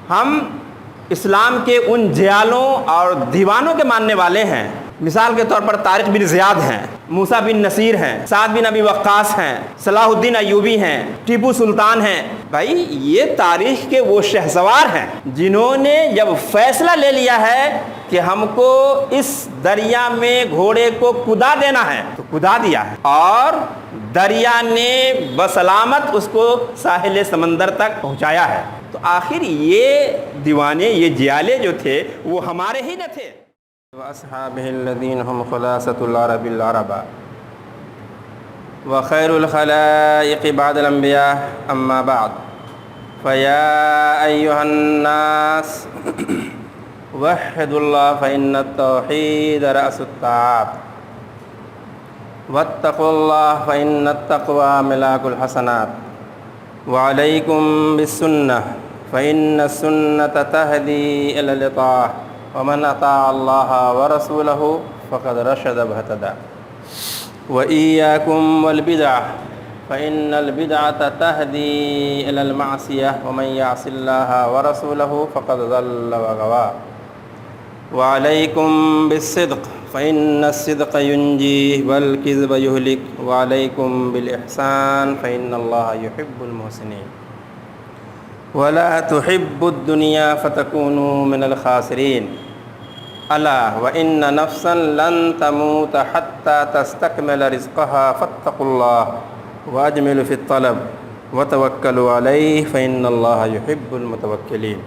ہم اسلام کے ان جیالوں اور دیوانوں کے ماننے والے ہیں. مثال کے طور پر طارق بن زیاد ہیں، موسیٰ بن نصیر ہیں، سعد بن ابی وقاص ہیں، صلاح الدین ایوبی ہیں، ٹیپو سلطان ہیں. بھائی یہ تاریخ کے وہ شہسوار ہیں جنہوں نے جب فیصلہ لے لیا ہے کہ ہم کو اس دریا میں گھوڑے کو کدا دینا ہے تو کدا دیا ہے، اور دریا نے بسلامت اس کو ساحل سمندر تک پہنچایا ہے. تو آخر یہ دیوانے، یہ جیالے جو تھے وہ ہمارے ہی نہ تھے. وَأَصْحَابِهِ الَّذِينَ هُمْ خُلَاصَةُ الْعَرَبِ الْعَرَبَ وَخَيْرُ الْخَلَائِقِ بَعْدَ الْأَنْبِيَاءِ أَمَّا بَعْدُ فَيَا أَيُّهَا النَّاسُ وَحِّدُوا اللَّهَ فَإِنَّ التَّوْحِيدَ رَأْسُ الطَّاعَاتِ وَاتَّقُوا اللَّهَ فَإِنَّ التَّقْوَى مِلَاكُ الْحَسَنَاتِ وَعَلَيْكُمْ بِالسُّنَّةِ فَإِنَّ السُّنَّةَ تَهْدِي إِلَى الْإِطَاعَةِ ومن اطاع اللہ ورسولہ فقد رشد واہتدى وإياكم والبدع فإن البدعة تهدي إلى المعصية ومن يعص الله ورسوله فقد ضل وغوى وعليكم بالصدق فإن الصدق ينجي والكذب يهلك وعليكم بالإحسان فإن الله يحب المحسنين ولا تحب الدنيا فتكونوا من الخاسرين ألا وإن نفسا لن تموت حتى تستكمل رزقها فاتقوا الله وأجملوا في الطلب وتوكلوا عليه فإن الله يحب المتوكلين.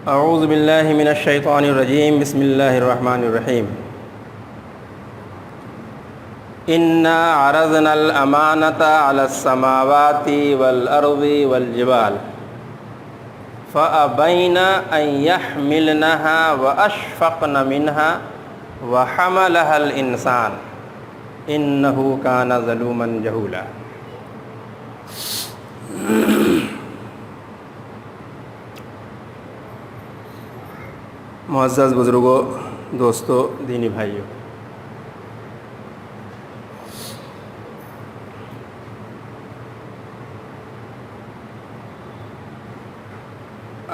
أعوذ بالله من الشيطان الرجيم بسم الله الرحمن الرحيم. إنا عرضنا الأمانة على السماوات والأرض والجبال فأبين أن يحملنها وأشفقن منها وحملها الإنسان إنه كان ظلوما جهولا. معزز بزرگوں، دوستو، دینی بھائیوں،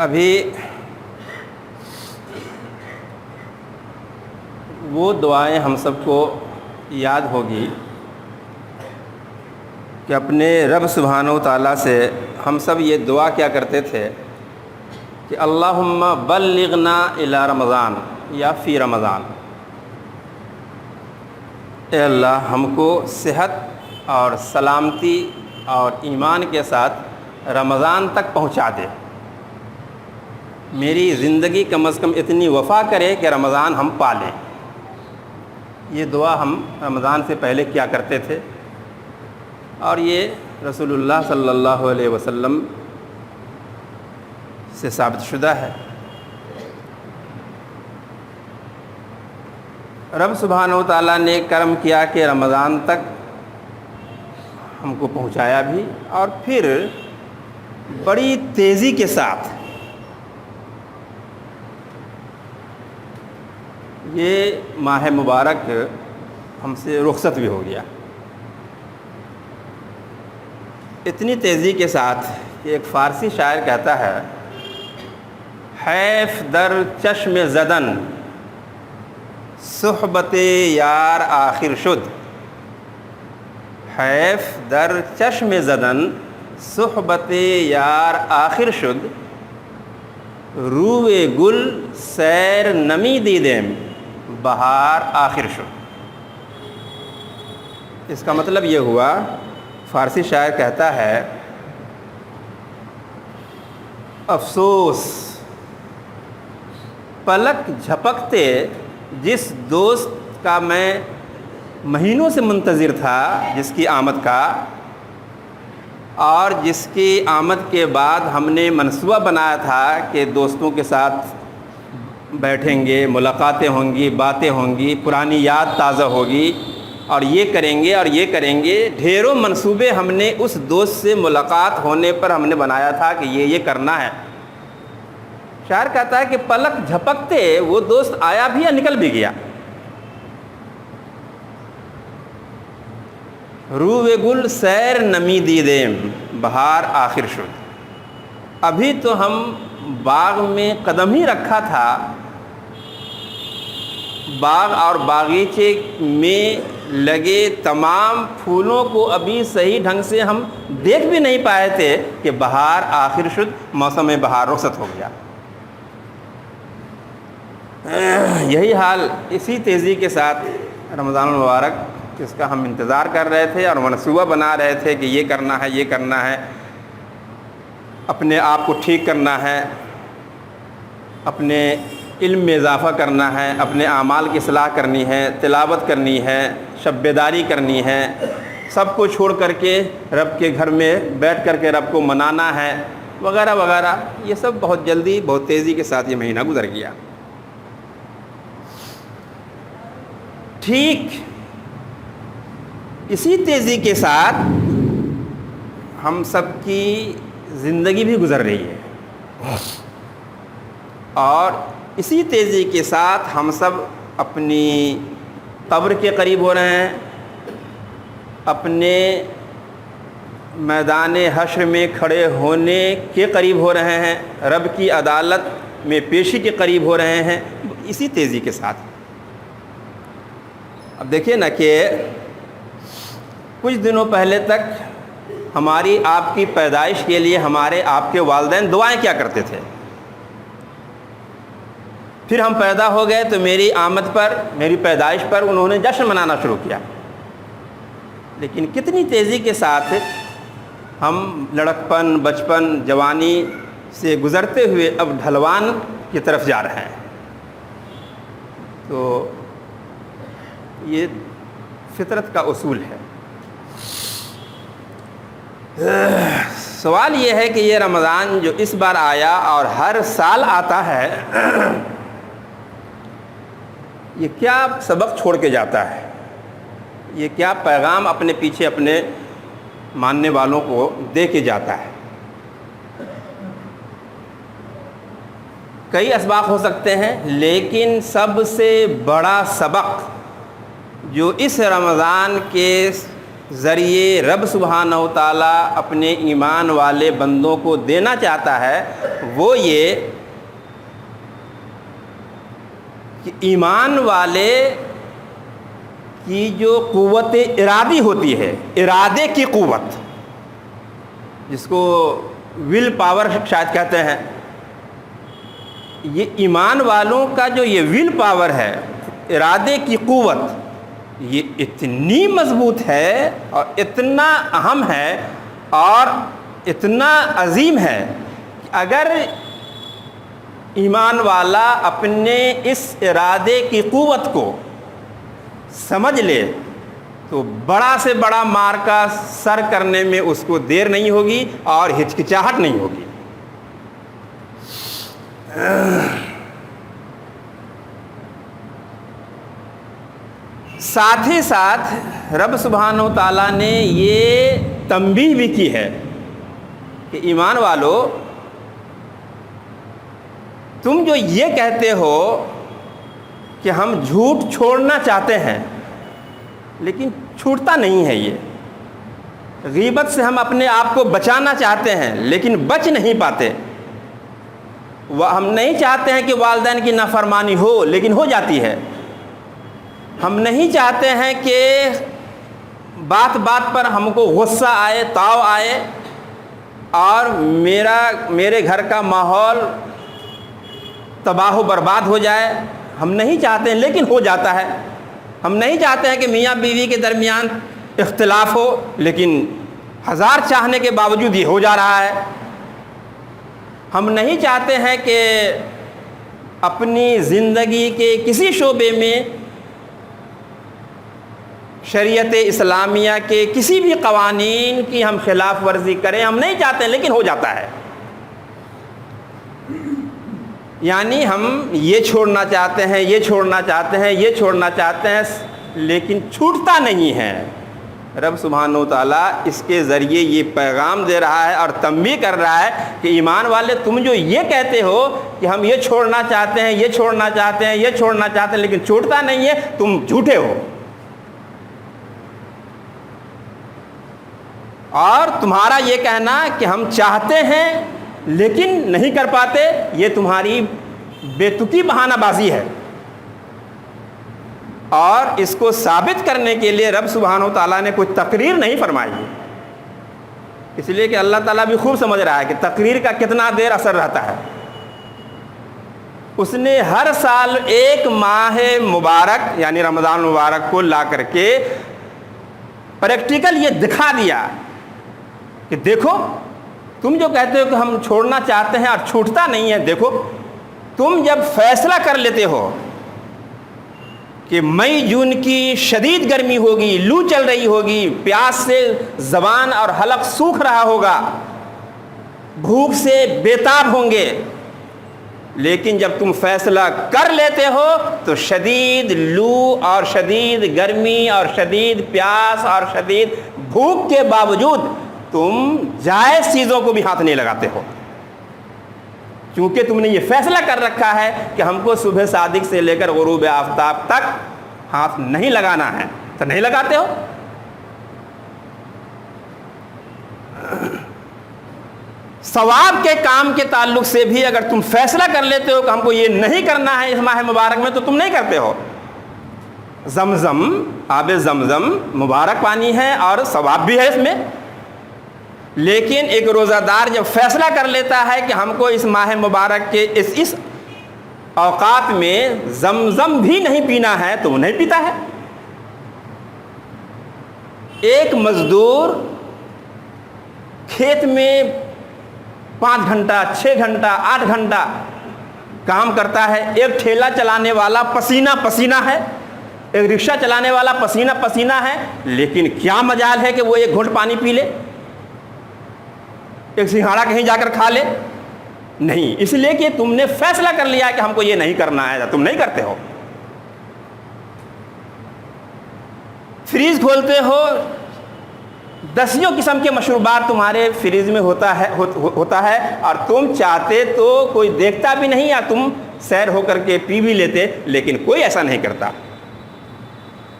ابھی وہ دعائیں ہم سب کو یاد ہوگی کہ اپنے رب سبحانہ و تعالیٰ سے ہم سب یہ دعا کیا کرتے تھے کہ اللہم بلغنا الی رمضان یا فی رمضان. اے اللہ ہم کو صحت اور سلامتی اور ایمان کے ساتھ رمضان تک پہنچا دے. میری زندگی کم از کم اتنی وفا کرے کہ رمضان ہم پالیں. یہ دعا ہم رمضان سے پہلے کیا کرتے تھے، اور یہ رسول اللہ صلی اللہ علیہ وسلم سے ثابت شدہ ہے. رب سبحانہ و تعالیٰ نے کرم کیا کہ رمضان تک ہم کو پہنچایا بھی، اور پھر بڑی تیزی کے ساتھ یہ ماہ مبارک ہم سے رخصت بھی ہو گیا. اتنی تیزی کے ساتھ کہ ایک فارسی شاعر کہتا ہے، حیف در چشم زدن صحبت یار آخر شد. حیف در چشم زدن صحبت یار آخر شد روئے گل سیر نمی دیدیم بہار آخر شد. اس کا مطلب یہ ہوا، فارسی شاعر کہتا ہے، افسوس پلک جھپکتے جس دوست کا میں مہینوں سے منتظر تھا، جس کی آمد کا، اور جس کی آمد کے بعد ہم نے منصوبہ بنایا تھا کہ دوستوں کے ساتھ بیٹھیں گے، ملاقاتیں ہوں گی، باتیں ہوں گی، پرانی یاد تازہ ہوگی، اور یہ کریں گے اور یہ کریں گے. ڈھیروں منصوبے ہم نے اس دوست سے ملاقات ہونے پر ہم نے بنایا تھا کہ یہ کرنا ہے. شاعر کہتا ہے کہ پلک جھپکتے وہ دوست آیا بھی یا نکل بھی گیا. روے گل سیر نمی دیدیم بہار آخر شد. ابھی تو ہم باغ میں قدم ہی رکھا تھا, باغ اور باغیچے میں لگے تمام پھولوں کو ابھی صحیح ڈھنگ سے ہم دیکھ بھی نہیں پائے تھے کہ بہار آخر شد, موسم بہار رخصت ہو گیا. یہی حال اسی تیزی کے ساتھ رمضان المبارک جس کا ہم انتظار کر رہے تھے اور منصوبہ بنا رہے تھے کہ یہ کرنا ہے, یہ کرنا ہے, اپنے آپ کو ٹھیک کرنا ہے, اپنے علم میں اضافہ کرنا ہے, اپنے اعمال کی اصلاح کرنی ہے, تلاوت کرنی ہے, شب بیداری کرنی ہے, سب کو چھوڑ کر کے رب کے گھر میں بیٹھ کر کے رب کو منانا ہے وغیرہ وغیرہ. یہ سب بہت جلدی بہت تیزی کے ساتھ یہ مہینہ گزر گیا. ٹھیک اسی تیزی کے ساتھ ہم سب کی زندگی بھی گزر رہی ہے اور اسی تیزی کے ساتھ ہم سب اپنی قبر کے قریب ہو رہے ہیں, اپنے میدان حشر میں کھڑے ہونے کے قریب ہو رہے ہیں, رب کی عدالت میں پیشی کے قریب ہو رہے ہیں اسی تیزی کے ساتھ. اب دیکھیے نا کہ کچھ دنوں پہلے تک ہماری آپ کی پیدائش کے لیے ہمارے آپ کے والدین دعائیں کیا کرتے تھے. پھر ہم پیدا ہو گئے تو میری آمد پر, میری پیدائش پر انہوں نے جشن منانا شروع کیا. لیکن کتنی تیزی کے ساتھ ہم لڑکپن, بچپن, جوانی سے گزرتے ہوئے اب ڈھلوان کی طرف جا رہے ہیں. تو یہ فطرت کا اصول ہے. سوال یہ ہے کہ یہ رمضان جو اس بار آیا اور ہر سال آتا ہے, یہ کیا سبق چھوڑ کے جاتا ہے, یہ کیا پیغام اپنے پیچھے اپنے ماننے والوں کو دے کے جاتا ہے. کئی اسباق ہو سکتے ہیں, لیکن سب سے بڑا سبق جو اس رمضان کے ذریعے رب سبحانہ و تعالیٰ اپنے ایمان والے بندوں کو دینا چاہتا ہے وہ یہ کہ ایمان والے کی جو قوت ارادی ہوتی ہے, ارادے کی قوت, جس کو ول پاور شاید کہتے ہیں, یہ ایمان والوں کا جو یہ ول پاور ہے, ارادے کی قوت, یہ اتنی مضبوط ہے اور اتنا اہم ہے اور اتنا عظیم ہے کہ اگر ایمان والا اپنے اس ارادے کی قوت کو سمجھ لے تو بڑا سے بڑا معرکہ سر کرنے میں اس کو دیر نہیں ہوگی اور ہچکچاہٹ نہیں ہوگی. ساتھ ہی ساتھ رب سبحانہ و تعالیٰ نے یہ تنبیہ بھی کی ہے کہ ایمان والو, تم جو یہ کہتے ہو کہ ہم جھوٹ چھوڑنا چاہتے ہیں لیکن چھوٹتا نہیں ہے, یہ غیبت سے ہم اپنے آپ کو بچانا چاہتے ہیں لیکن بچ نہیں پاتے, ہم نہیں چاہتے ہیں کہ والدین کی نافرمانی ہو لیکن ہو جاتی ہے, ہم نہیں چاہتے ہیں کہ بات بات پر ہم کو غصہ آئے, تاؤ آئے اور میرے گھر کا ماحول تباہ و برباد ہو جائے, ہم نہیں چاہتے ہیں لیکن ہو جاتا ہے. ہم نہیں چاہتے ہیں کہ میاں بیوی کے درمیان اختلاف ہو لیکن ہزار چاہنے کے باوجود یہ ہو جا رہا ہے. ہم نہیں چاہتے ہیں کہ اپنی زندگی کے کسی شعبے میں شریعت اسلامیہ کے کسی بھی قوانین کی ہم خلاف ورزی کریں, ہم نہیں چاہتے ہیں لیکن ہو جاتا ہے. یعنی ہم یہ چھوڑنا چاہتے ہیں, یہ چھوڑنا چاہتے ہیں, یہ چھوڑنا چاہتے ہیں لیکن چھوٹتا نہیں ہے. رب سبحانہ و تعالیٰ اس کے ذریعے یہ پیغام دے رہا ہے اور تنبیہ کر رہا ہے کہ ایمان والے, تم جو یہ کہتے ہو کہ ہم یہ چھوڑنا چاہتے ہیں, یہ چھوڑنا چاہتے ہیں, یہ چھوڑنا چاہتے ہیں لیکن چھوٹتا نہیں ہے, تم جھوٹے ہو. اور تمہارا یہ کہنا کہ ہم چاہتے ہیں لیکن نہیں کر پاتے، یہ تمہاری بے تکی بہانہ بازی ہے۔ اور اس کو ثابت کرنے کے لیے رب سبحانہ و تعالیٰ نے کوئی تقریر نہیں فرمائی، اس لیے کہ اللہ تعالیٰ بھی خوب سمجھ رہا ہے کہ تقریر کا کتنا دیر اثر رہتا ہے۔ اس نے ہر سال ایک ماہ مبارک یعنی رمضان مبارک کو لا کر کے پریکٹیکل یہ دکھا دیا کہ دیکھو تم جو کہتے ہو کہ ہم چھوڑنا چاہتے ہیں اور چھوٹتا نہیں ہے، دیکھو تم جب فیصلہ کر لیتے ہو کہ مئی جون کی شدید گرمی ہوگی، لو چل رہی ہوگی، پیاس سے زبان اور حلق سوکھ رہا ہوگا، بھوک سے بیتاب ہوں گے، لیکن جب تم فیصلہ کر لیتے ہو تو شدید لو اور شدید گرمی اور شدید پیاس اور شدید بھوک کے باوجود تم جائز چیزوں کو بھی ہاتھ نہیں لگاتے ہو، کیونکہ تم نے یہ فیصلہ کر رکھا ہے کہ ہم کو صبح صادق سے لے کر غروب آفتاب تک ہاتھ نہیں لگانا ہے، تو نہیں لگاتے ہو۔ ثواب کے کام کے تعلق سے بھی اگر تم فیصلہ کر لیتے ہو کہ ہم کو یہ نہیں کرنا ہے اس ماہ مبارک میں، تو تم نہیں کرتے ہو۔ زمزم، آب زمزم مبارک پانی ہے اور ثواب بھی ہے اس میں، لیکن ایک روزہ دار جب فیصلہ کر لیتا ہے کہ ہم کو اس ماہ مبارک کے اس اوقات میں زمزم بھی نہیں پینا ہے تو وہ نہیں پیتا ہے۔ ایک مزدور کھیت میں 5 گھنٹہ 6 گھنٹہ 8 گھنٹہ کام کرتا ہے، ایک ٹھیلا چلانے والا پسینہ پسینہ ہے، ایک رکشہ چلانے والا پسینہ پسینہ ہے، لیکن کیا مجال ہے کہ وہ ایک گھونٹ پانی پی لے، ایک سنگھاڑا کہیں جا کر کھا لے؟ نہیں، اس لیے کہ تم نے فیصلہ کر لیا کہ ہم کو یہ نہیں کرنا ہے، تم نہیں کرتے ہو۔ فریز کھولتے ہو، دسیوں قسم کے مشروبات تمہارے فریز میں ہوتا ہے اور تم چاہتے تو کوئی دیکھتا بھی نہیں، یا تم سیر ہو کر کے پی بھی لیتے، لیکن کوئی ایسا نہیں کرتا۔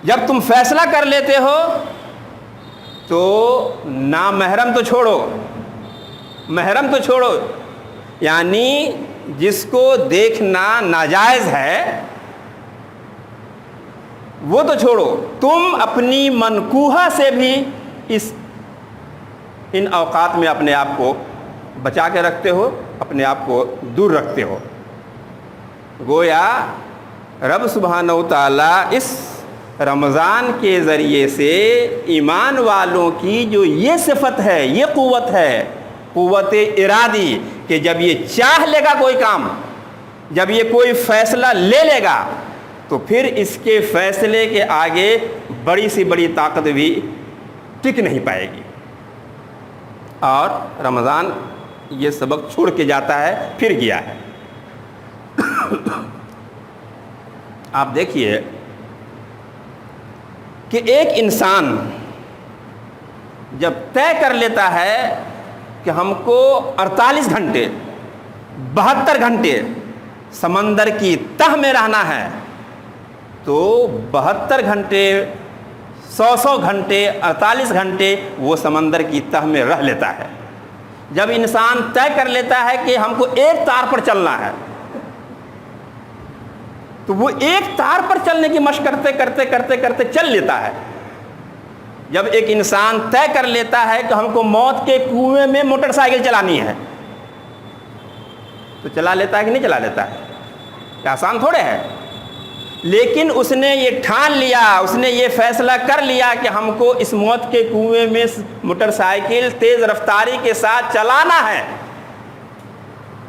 جب تم فیصلہ کر لیتے ہو تو نامحرم تو چھوڑو، محرم تو چھوڑو، یعنی جس کو دیکھنا ناجائز ہے وہ تو چھوڑو، تم اپنی منکوحہ سے بھی ان اوقات میں اپنے آپ کو بچا کے رکھتے ہو، اپنے آپ کو دور رکھتے ہو۔ گویا رب سبحانہ و تعالیٰ اس رمضان کے ذریعے سے ایمان والوں کی جو یہ صفت ہے، یہ قوت ہے، قوت ارادی، کہ جب یہ چاہ لے گا کوئی کام، جب یہ کوئی فیصلہ لے لے گا تو پھر اس کے فیصلے کے آگے بڑی سی بڑی طاقت بھی ٹک نہیں پائے گی۔ اور رمضان یہ سبق چھوڑ کے جاتا ہے، پھر گیا ہے۔ آپ دیکھیے کہ ایک انسان جب طے کر لیتا ہے کہ ہم کو 48 گھنٹے 72 گھنٹے سمندر کی تہ میں رہنا ہے، تو 72 گھنٹے 100 گھنٹے 48 گھنٹے وہ سمندر کی تہ میں رہ لیتا ہے۔ جب انسان طے کر لیتا ہے کہ ہم کو ایک تار پر چلنا ہے، تو وہ ایک تار پر چلنے کی مشق کرتے کرتے کرتے کرتے چل لیتا ہے۔ جب ایک انسان طے کر لیتا ہے کہ ہم کو موت کے کنویں میں موٹر سائیکل چلانی ہے، تو چلا لیتا ہے کہ نہیں چلا لیتا ہے؟ کیا آسان تھوڑے ہے؟ لیکن اس نے یہ ٹھان لیا، اس نے یہ فیصلہ کر لیا کہ ہم کو اس موت کے کنویں میں موٹر سائیکل تیز رفتاری کے ساتھ چلانا ہے،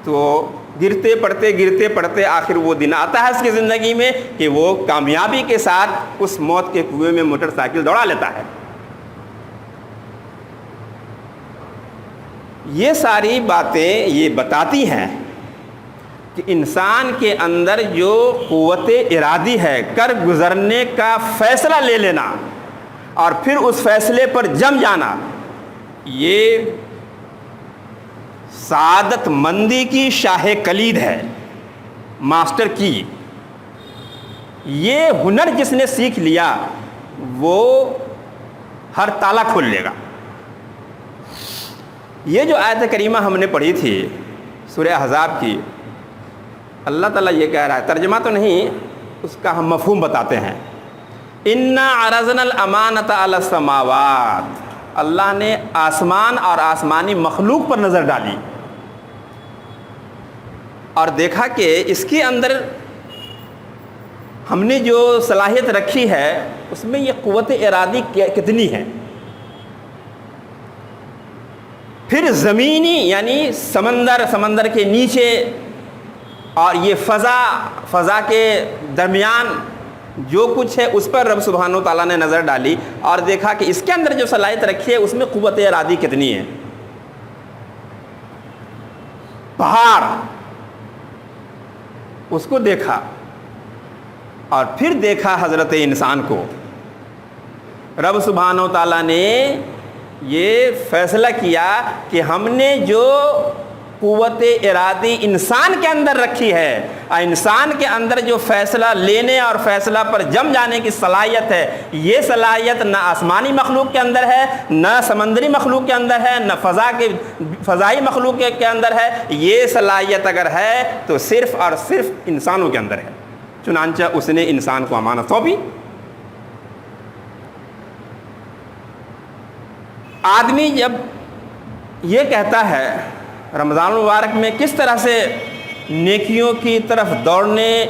تو گرتے پڑتے آخر وہ دن آتا ہے اس کی زندگی میں کہ وہ کامیابی کے ساتھ اس موت کے کنویں میں موٹر سائیکل دوڑا لیتا ہے۔ یہ ساری باتیں یہ بتاتی ہیں کہ انسان کے اندر جو قوت ارادی ہے، کر گزرنے کا فیصلہ لے لینا اور پھر اس فیصلے پر جم جانا، یہ سعادت مندی کی شاہ کلید ہے، ماسٹر کی۔ یہ ہنر جس نے سیکھ لیا وہ ہر تالا کھول لے گا۔ یہ جو آیت کریمہ ہم نے پڑھی تھی سورہ احزاب کی، اللہ تعالیٰ یہ کہہ رہا ہے، ترجمہ تو نہیں، اس کا ہم مفہوم بتاتے ہیں۔ اِنَّا عَرَضْنَا الْأَمَانَةَ عَلَى السَّمَاوَاتِ، اللہ نے آسمان اور آسمانی مخلوق پر نظر ڈالی اور دیکھا کہ اس کے اندر ہم نے جو صلاحیت رکھی ہے اس میں یہ قوت ارادی کتنی ہے۔ پھر زمینی یعنی سمندر کے نیچے اور یہ فضا کے درمیان جو کچھ ہے اس پر رب سبحانہ و تعالیٰ نے نظر ڈالی اور دیکھا کہ اس کے اندر جو صلاحیت رکھی ہے اس میں قوت ارادی کتنی ہے۔ پہاڑ، اس کو دیکھا اور پھر دیکھا حضرت انسان کو۔ رب سبحانہ و تعالیٰ نے یہ فیصلہ کیا کہ ہم نے جو قوت ارادی انسان کے اندر رکھی ہے، انسان کے اندر جو فیصلہ لینے اور فیصلہ پر جم جانے کی صلاحیت ہے، یہ صلاحیت نہ آسمانی مخلوق کے اندر ہے، نہ سمندری مخلوق کے اندر ہے، نہ فضائی مخلوق کے اندر ہے۔ یہ صلاحیت اگر ہے تو صرف اور صرف انسانوں کے اندر ہے، چنانچہ اس نے انسان کو امانت سونپی۔ آدمی جب یہ کہتا ہے رمضان المبارک میں کس طرح سے نیکیوں کی طرف دوڑنے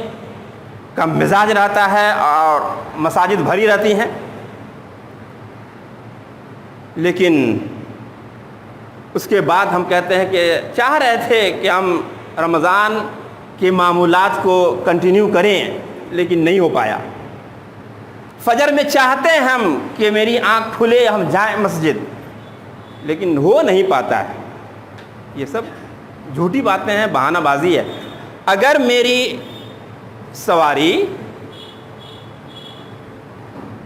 کا مزاج رہتا ہے اور مساجد بھری رہتی ہیں، لیکن اس کے بعد ہم کہتے ہیں کہ چاہ رہے تھے کہ ہم رمضان کے معمولات کو کنٹینیو کریں لیکن نہیں ہو پایا۔ فجر میں چاہتے ہیں ہم کہ میری آنکھ کھلے ہم جائیں مسجد، لیکن ہو نہیں پاتا ہے۔ یہ سب جھوٹی باتیں ہیں، بہانہ بازی ہے۔ اگر میری سواری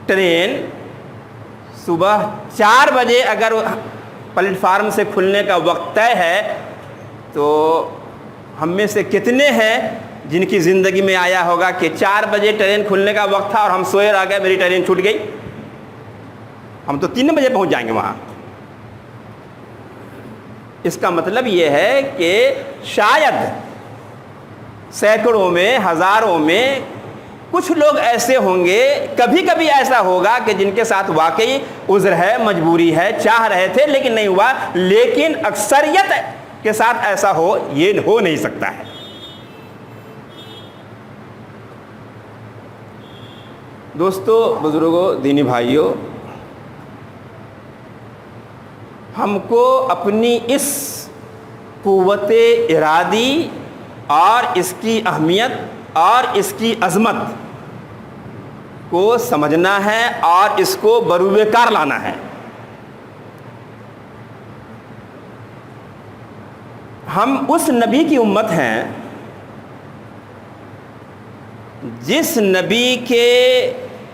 ٹرین صبح 4 بجے اگر پلیٹ فارم سے کھلنے کا وقت طے ہے تو ہم میں سے کتنے ہیں جن کی زندگی میں آیا ہوگا کہ 4 بجے ٹرین کھلنے کا وقت تھا اور ہم سوئے رہ گئے، میری ٹرین چھوٹ گئی، ہم تو 3 بجے پہنچ جائیں گے وہاں۔ اس کا مطلب یہ ہے کہ شاید سینکڑوں میں، ہزاروں میں کچھ لوگ ایسے ہوں گے، کبھی کبھی ایسا ہوگا کہ جن کے ساتھ واقعی عذر ہے، مجبوری ہے، چاہ رہے تھے لیکن نہیں ہوا، لیکن اکثریت کے ساتھ ایسا ہو یہ ہو نہیں سکتا ہے۔ دوستو، بزرگوں، دینی بھائیوں، ہم کو اپنی اس قوت ارادی اور اس کی اہمیت اور اس کی عظمت کو سمجھنا ہے اور اس کو بروئے کار لانا ہے۔ ہم اس نبی کی امت ہیں جس نبی کے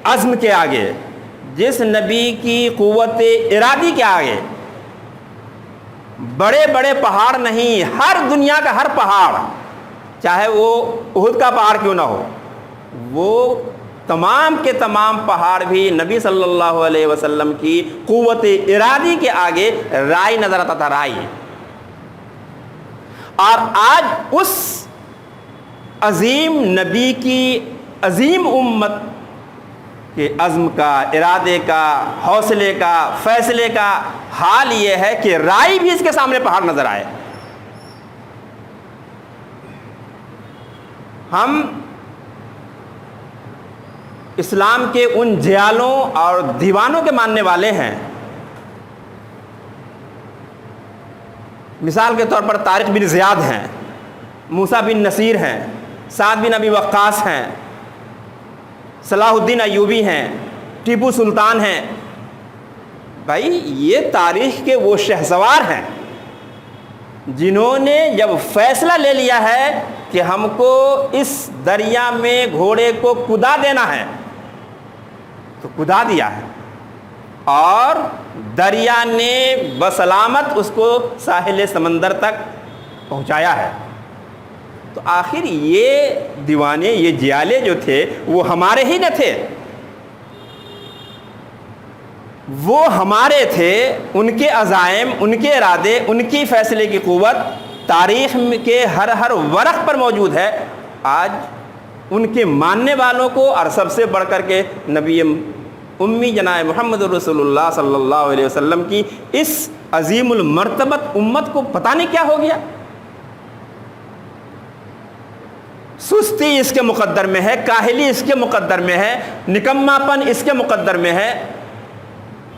عزم کے آگے، جس نبی کی قوت ارادی کے آگے بڑے بڑے پہاڑ نہیں، ہر دنیا کا ہر پہاڑ، چاہے وہ احد کا پہاڑ کیوں نہ ہو، وہ تمام کے تمام پہاڑ بھی نبی صلی اللہ علیہ وسلم کی قوت ارادی کے آگے رائی نظر آتا تھا، رائی۔ اور آج اس عظیم نبی کی عظیم امت کہ عزم کا، ارادے کا، حوصلے کا، فیصلے کا حال یہ ہے کہ رائی بھی اس کے سامنے پہاڑ نظر آئے۔ ہم اسلام کے ان جیالوں اور دیوانوں کے ماننے والے ہیں، مثال کے طور پر طارق بن زیاد ہیں، موسیٰ بن نصیر ہیں، سعد بن ابی وقاص ہیں، صلاح الدین ایوبی ہیں، ٹیپو سلطان ہیں۔ بھائی یہ تاریخ کے وہ شہسوار ہیں جنہوں نے جب فیصلہ لے لیا ہے کہ ہم کو اس دریا میں گھوڑے کو کدا دینا ہے تو کدا دیا ہے، اور دریا نے بسلامت اس کو ساحل سمندر تک پہنچایا ہے۔ تو آخر یہ دیوانے، یہ جیالے جو تھے وہ ہمارے ہی نہ تھے، وہ ہمارے تھے، ان کے عزائم، ان کے ارادے، ان کی فیصلے کی قوت تاریخ کے ہر ورق پر موجود ہے۔ آج ان کے ماننے والوں کو اور سب سے بڑھ کر کے نبی امی جناب محمد رسول اللہ صلی اللہ علیہ وسلم کی اس عظیم المرتبت امت کو پتہ نہیں کیا ہو گیا۔ سستی اس کے مقدر میں ہے، کاہلی اس کے مقدر میں ہے، نکماپن اس کے مقدر میں ہے،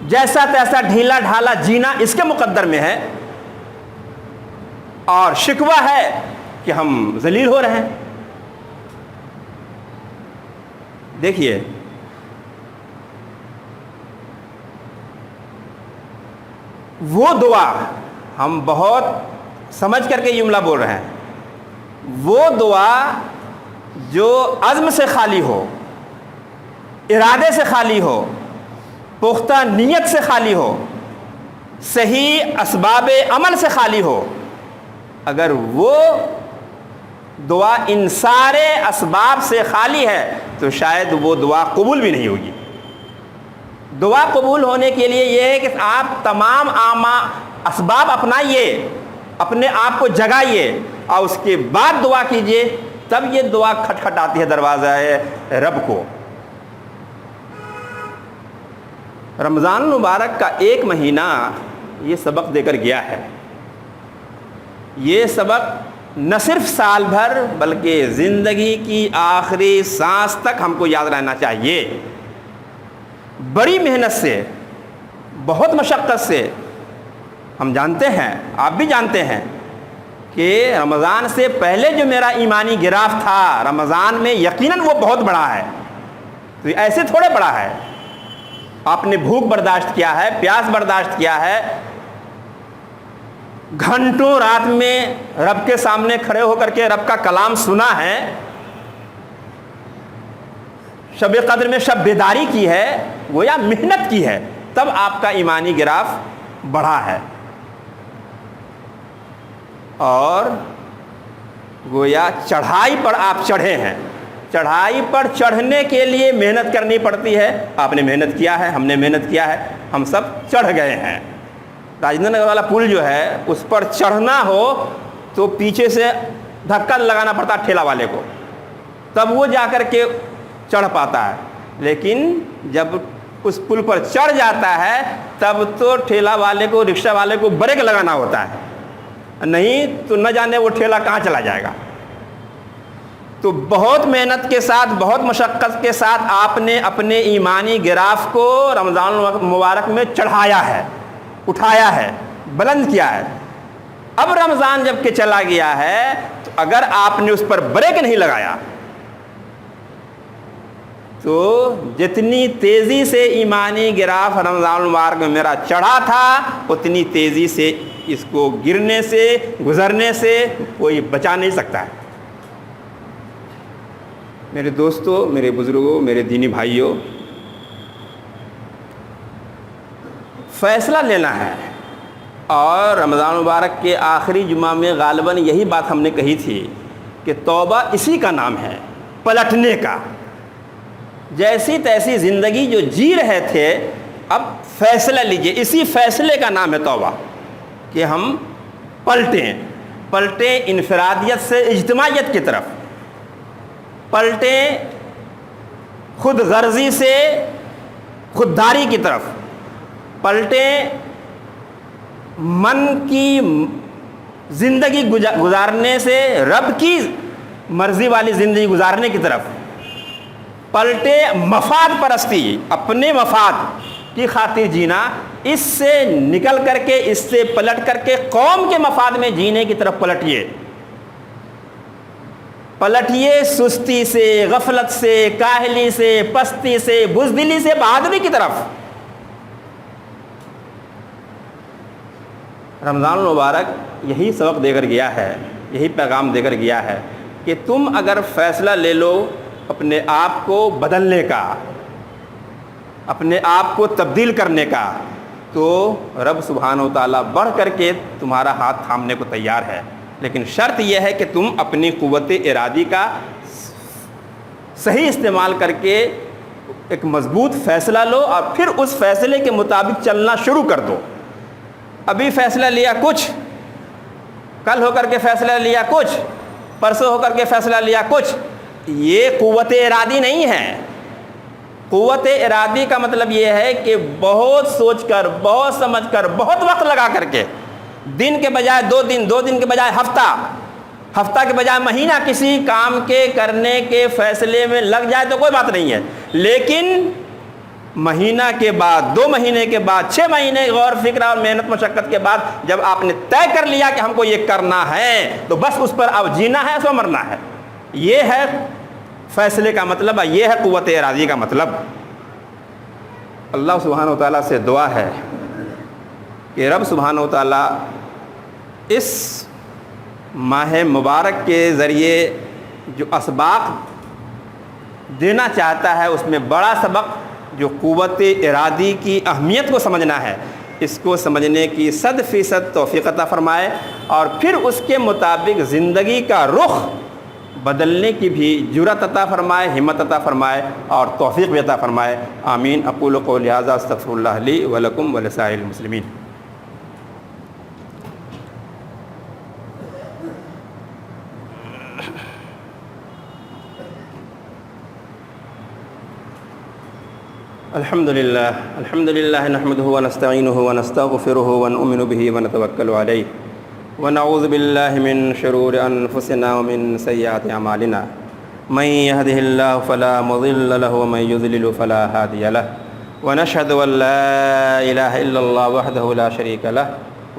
جیسا تیسا ڈھیلا ڈھالا جینا اس کے مقدر میں ہے، اور شکوہ ہے کہ ہم ذلیل ہو رہے ہیں۔ دیکھیے، وہ دعا ہم بہت سمجھ کر کے جملہ بول رہے ہیں، وہ دعا جو عزم سے خالی ہو، ارادے سے خالی ہو، پختہ نیت سے خالی ہو، صحیح اسباب عمل سے خالی ہو، اگر وہ دعا ان سارے اسباب سے خالی ہے تو شاید وہ دعا قبول بھی نہیں ہوگی۔ دعا قبول ہونے کے لیے یہ ہے کہ آپ تمام اسباب اپنائیے، اپنے آپ کو جگائیے اور اس کے بعد دعا کیجئے، تب یہ دعا کھٹکھٹاتی ہے دروازہ رب کو۔ رمضان المبارک کا ایک مہینہ یہ سبق دے کر گیا ہے۔ یہ سبق نہ صرف سال بھر بلکہ زندگی کی آخری سانس تک ہم کو یاد رہنا چاہیے۔ بڑی محنت سے، بہت مشقت سے، ہم جانتے ہیں، آپ بھی جانتے ہیں کہ رمضان سے پہلے جو میرا ایمانی گراف تھا، رمضان میں یقیناً وہ بہت بڑا ہے۔ تو ایسے تھوڑے بڑا ہے، آپ نے بھوک برداشت کیا ہے، پیاس برداشت کیا ہے، گھنٹوں رات میں رب کے سامنے کھڑے ہو کر کے رب کا کلام سنا ہے، شب قدر میں شب بیداری کی ہے، گویا محنت کی ہے، تب آپ کا ایمانی گراف بڑھا ہے۔ اور گویا چڑھائی پر آپ چڑھے ہیں۔ چڑھائی پر چڑھنے کے لیے محنت کرنی پڑتی ہے۔ آپ نے محنت کیا ہے، ہم نے محنت کیا ہے، ہم سب چڑھ گئے ہیں۔ راجندر نگر والا پل جو ہے اس پر چڑھنا ہو تو پیچھے سے دھکا لگانا پڑتا ٹھیلا والے کو، تب وہ جا کر کے چڑھ پاتا ہے۔ لیکن جب اس پل پر چڑھ جاتا ہے تب تو ٹھیلا والے کو، رکشہ والے کو بریک لگانا ہوتا ہے، نہیں تو نہ جانے وہ ٹھیلا کہاں چلا جائے گا۔ تو بہت محنت کے ساتھ، بہت مشقت کے ساتھ آپ نے اپنے ایمانی گراف کو رمضان المبارک میں چڑھایا ہے، اٹھایا ہے، بلند کیا ہے۔ اب رمضان جب کہ چلا گیا ہے تو اگر آپ نے اس پر بریک نہیں لگایا تو جتنی تیزی سے ایمانی گراف رمضان المبارک میں میرا چڑھا تھا اتنی تیزی سے اس کو گرنے سے، گزرنے سے کوئی بچا نہیں سکتا ہے۔ میرے دوستوں، میرے بزرگوں، میرے دینی بھائیوں، فیصلہ لینا ہے۔ اور رمضان مبارک کے آخری جمعہ میں غالباً یہی بات ہم نے کہی تھی کہ توبہ اسی کا نام ہے، پلٹنے کا۔ جیسی تیسی زندگی جو جی رہے تھے، اب فیصلہ لیجئے، اسی فیصلے کا نام ہے توبہ، کہ ہم پلٹیں انفرادیت سے اجتماعیت کی طرف، پلٹیں خود غرضی سے خودداری کی طرف، پلٹیں من کی زندگی گزارنے سے رب کی مرضی والی زندگی گزارنے کی طرف، پلٹے مفاد پرستی، اپنے مفاد کی خاطر جینا، اس سے نکل کر کے، اس سے پلٹ کر کے قوم کے مفاد میں جینے کی طرف پلٹیے سستی سے، غفلت سے، کاہلی سے، پستی سے، بزدلی سے بہادری کی طرف۔ رمضان المبارک یہی سبق دے کر گیا ہے، یہی پیغام دے کر گیا ہے کہ تم اگر فیصلہ لے لو اپنے آپ کو بدلنے کا، اپنے آپ کو تبدیل کرنے کا، تو رب سبحانہ و تعالیٰ بڑھ کر کے تمہارا ہاتھ تھامنے کو تیار ہے۔ لیکن شرط یہ ہے کہ تم اپنی قوت ارادی کا صحیح استعمال کر کے ایک مضبوط فیصلہ لو اور پھر اس فیصلے کے مطابق چلنا شروع کر دو۔ ابھی فیصلہ لیا کچھ، کل ہو کر کے فیصلہ لیا کچھ، پرسوں ہو کر کے فیصلہ لیا کچھ، یہ قوت ارادی نہیں ہے۔ قوت ارادی کا مطلب یہ ہے کہ بہت سوچ کر، بہت سمجھ کر، بہت وقت لگا کر کے، دن کے بجائے 2 دن، 2 دن کے بجائے ہفتہ، ہفتہ کے بجائے مہینہ کسی کام کے کرنے کے فیصلے میں لگ جائے تو کوئی بات نہیں ہے، لیکن مہینہ کے بعد، 2 مہینے کے بعد، 6 مہینے غور فکر اور محنت مشقت کے بعد جب آپ نے طے کر لیا کہ ہم کو یہ کرنا ہے تو بس اس پر اب جینا ہے، اس پر مرنا ہے۔ یہ ہے فیصلے کا مطلب، یہ ہے قوت ارادی کا مطلب۔ اللہ سبحانہ و تعالیٰ سے دعا ہے کہ رب سبحانہ و تعالیٰ اس ماہ مبارک کے ذریعے جو اسباق دینا چاہتا ہے اس میں بڑا سبق جو قوت ارادی کی اہمیت کو سمجھنا ہے، اس کو سمجھنے کی 100% توفیق عطا فرمائے اور پھر اس کے مطابق زندگی کا رخ بدلنے کی بھی جرأت عطا فرمائے، ہمت عطا فرمائے اور توفیق بھی عطا فرمائے۔ آمین۔ اقول قولی ھذا استغفر اللہ لی ولکم ولسائر المسلمین۔ الحمد للہ نحمدہ ونستعینہ ونستغفرہ ونؤمن بہ ونتوکل علیہ ونعوذ باللہ من شرور انفسنا ومن سیئات اعمالنا من یہدہ اللہ فلا مضل له ومن یضلل فلا ہادی له ونشهد ان لا الہ الا اللہ وحدہ لا شریک له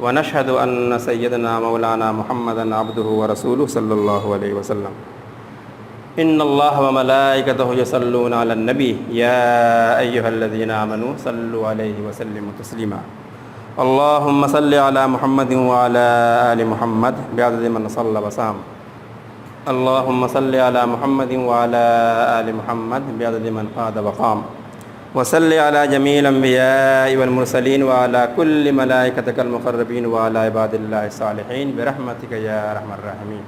ونشهد ان سیدنا مولانا محمدا عبدہ ورسولہ صلی اللہ علیہ وسلم۔ ان اللہ وملائکتہ یصلون علی النبی یا ایہا الذین آمنوا صلوا علیہ وسلموا تسلیما۔ اللہم صلی علی محمد وعلی آل محمد بعدد من صلی وصام۔ اللہم صلی علی محمد وعلی آل محمد بعدد من قاد وقام، وصلی علی جمیع الانبیاء والمرسلین وعلی کل ملائکتک المقربین وعلی عباد اللہ الصالحین برحمتک یا ارحم الراحمین،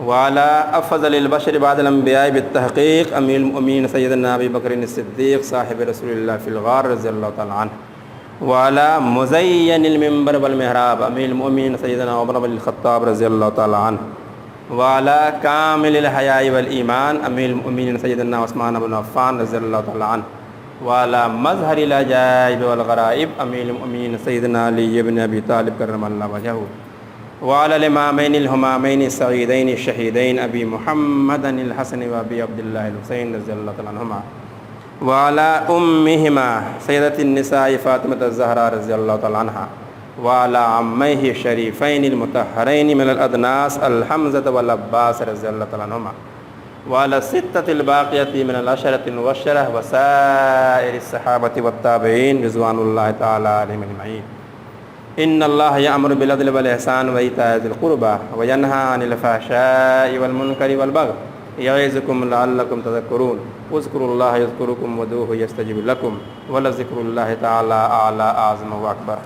وعلی افضل البشر بعد الانبیاء بالتحقیق امیر المؤمنین سیدنا ابی بکر الصدیق صاحب رسول اللہ فی الغار رضی اللہ تعالی عنہ، وعلی مزین المنبر والمحراب امیر المؤمنین سیدنا عمر بن الخطاب رضی اللہ تعالی عنہ، وعلی کامل الحیاء والایمان امیر المؤمنین سیدنا عثمان بن عفان رضی اللہ تعالی عنہ، وعلی مظہر العجائب والغرائب امیر المؤمنین سیدنا علی بن ابی طالب کرم اللہ وجہہ، وعلی الامامین الہمامین السعیدین الشہیدین ابی محمد الحسن و ابی عبداللہ الحسین رضی اللہ تعالی عنہما، وعلی امہما سیدۃ النساء فاطمۃ الزہراء رضی اللہ تعالی عنہا، وعلی عمیہ الشریفین المطہرین من الادناس الحمزۃ والعباس رضی اللہ تعالی عنہما، وعلی الستۃ الباقیۃ من العشرۃ المبشرہ وسائر الصحابۃ والتابعین رضوان اللہ تعالی علیہم اجمعین۔ ان اللہ یأمر بالعدل والإحسان وإیتاء ذی القربى وینہی عن الفحشاء والمنکر والبغی یعظکم لعلکم تذکرون اذکروا اللہ یذکرکم وادعوہ یستجب لکم ولذکر اللہ تعالی اعلی اعظم واکبر۔